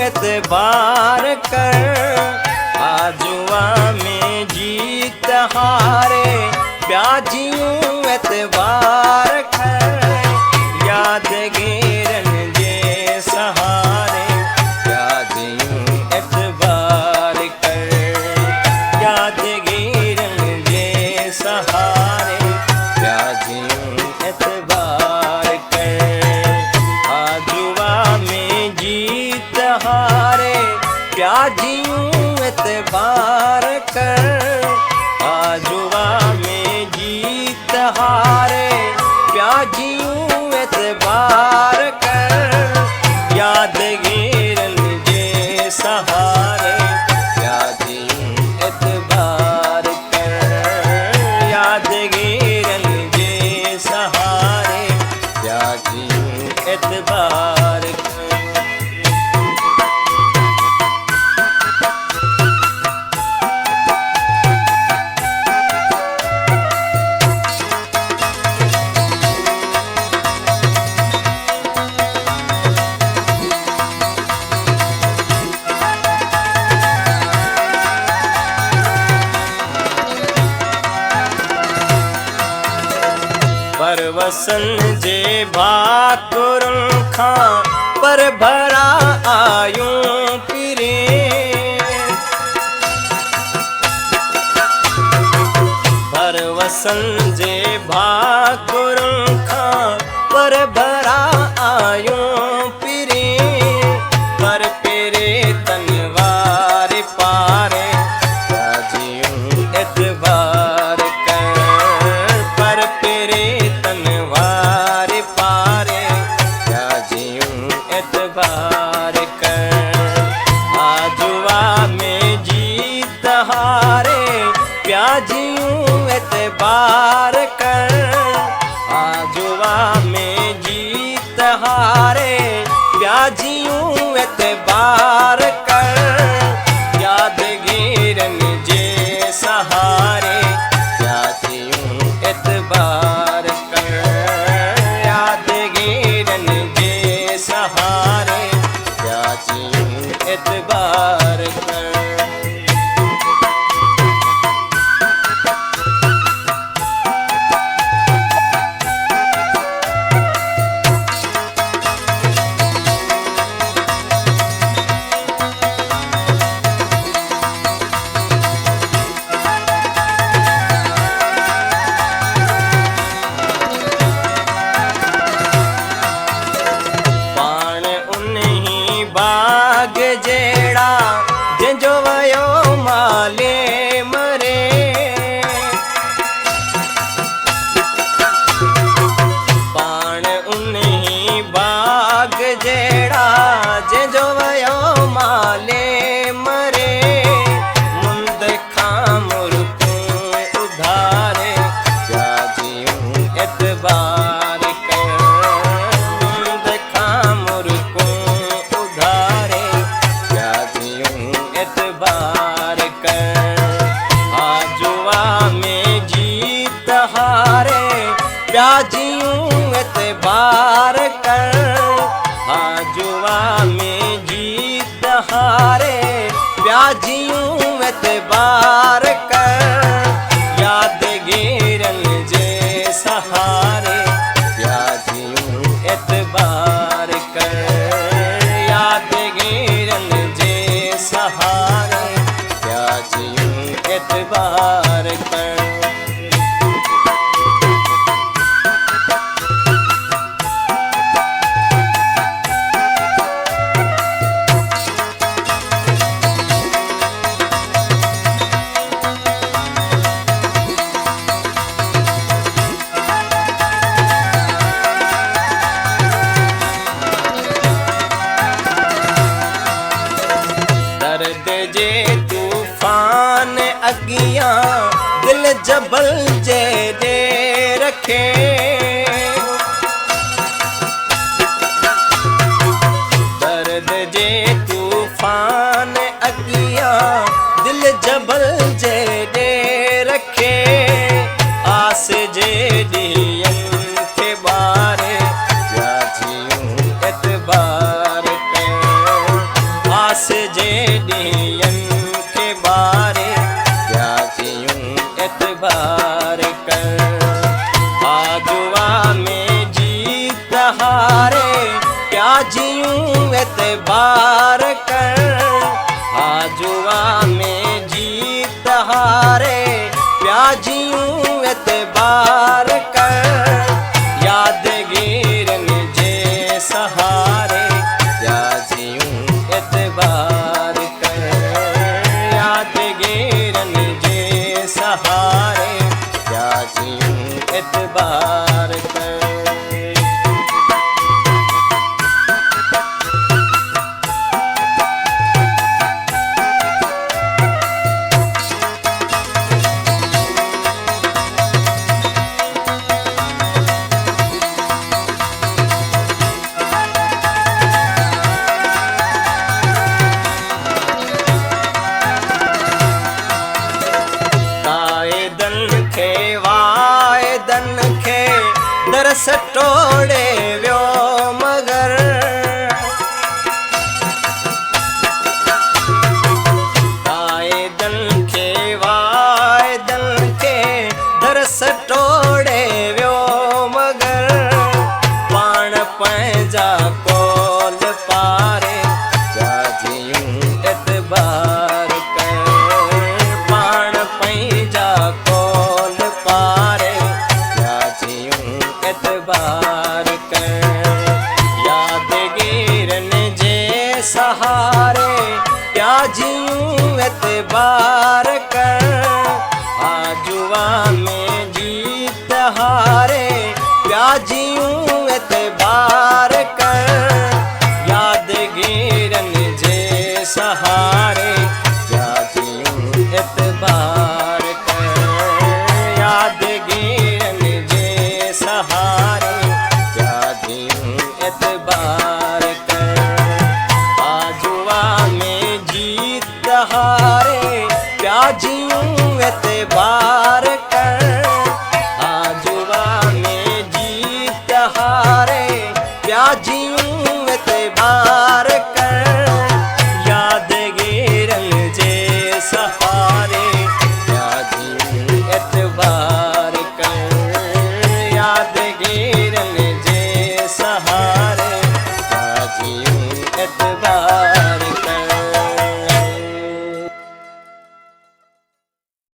एतबार कर। आजुआ में जीत हारे प्याजियों एतबार कर। यादगीरन जे सहारे प्याजियों एतबार कर। यादगीरन जे सहारे प्याजियों एतबार कर। आजुआ में जीत हारे प्याजियों एतबार कर। आजुआ में जीत हारे प्याजियों एतबार कर। यादगीरन जे सहारे प्याजियों एतबार कर। यादगीरन जे सहारे प्याजियों एतबार कर। परवसन जे भाकुरुन खां पर भरा आयूं पिरे। परवसन जे भाकुरुन खां पर भरा आयूं पिरे। पर पेरे तनवार पारे प्याजियों एतबार कर। पर पेरे तनवार पारे प्याजियों एतबार कर। आजुआ में जीत हारे प्याजियों एतबार कर। आजुआ में जीत हारे प्याजियों एतबार कर। यादगीरन जे सहारे प्याजियों एतबार कर। यादगीरन जे सहारे प्याजियों एतबार कर। बाग जेड़ा जंजो वयो माले मरे। पाण उन्हीं बाग जेड़ा जंजो वयो माले मरे। मुंद खां मुल्कों उधारे प्याजियों एतबार कर। मुंद खां मुल्कों उधारे प्याजियों एतबार कर। आजुआ में जीत हारे प्याजियों एतबार कर। आजुआ में जीत हारे प्याजियों एतबार कर। यादगीरन जे सहारे प्याजियों एतबार कर। यादगीरन जे सहारे प्याजियों एतबार कर। दर्द जे तूफान अगियां दिल जबल जे दे रखे। दर्द जे तूफान अगियां दिल जबल जे दे रखे। आस जे दियन के बारे प्याजियों एतबार कर। आस जे ॾींहंनि खे बारे पिया जियूं एतबार कर। आजुआ में जीत हारे पिया जियूं एतबार कर। आजुआ में जीत हारे पिया जियूं एतबार कर। यादगीरनि जे सहारे पिया जियूं एतबार कर। यादगीरनि जे सहारे पिया जियूं एतबार कर। वाइदनि खे दरस टोड़े वियो मगर। वाइदनि खे दरस टोड़े वियो मगर। पाण पंहिंजा कोल पारे पिया जियूं एतबार कर। पाण पंहिंजा कोल पारे पिया जियूं एतबार कर। यादगीरनि जे सहारे पिया जियूं एतबार कर। आजुआ में जीत हारे पिया जियूं एतबार कर। यादगीरनि जे सहारे